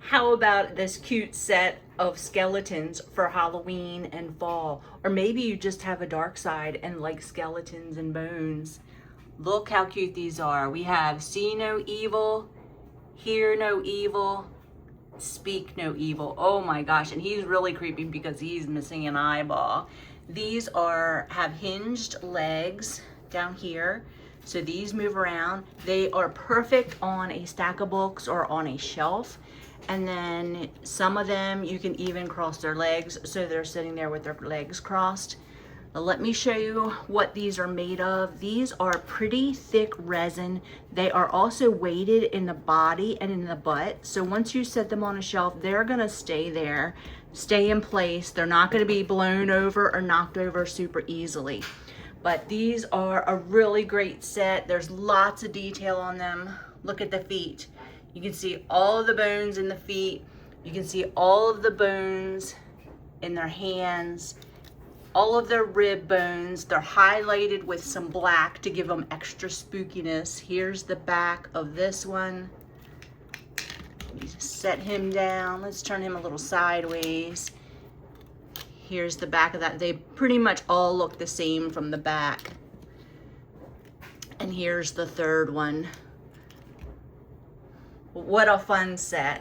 How about this cute set of skeletons for Halloween and fall? Or maybe you just have a dark side and like skeletons and bones. Look how cute these are. We have see no evil, hear no evil, speak no evil. Oh my gosh, and he's really creepy because he's missing an eyeball. These have hinged legs down here. So these move around. They are perfect on a stack of books or on a shelf. And then some of them you can even cross their legs so they're sitting there with their legs crossed. Now let me show you what these are made of. These are pretty thick resin. They are also weighted in the body and in the butt. So once you set them on a shelf, they're gonna stay there, stay in place. They're not gonna be blown over or knocked over super easily. But these are a really great set. There's lots of detail on them. Look at the feet. You can see all of the bones in the feet. You can see all of the bones in their hands, all of their rib bones. They're highlighted with some black to give them extra spookiness. Here's the back of this one. Let me set him down. Let's turn him a little sideways. Here's the back of that. They pretty much all look the same from the back. And here's the third one. What a fun set.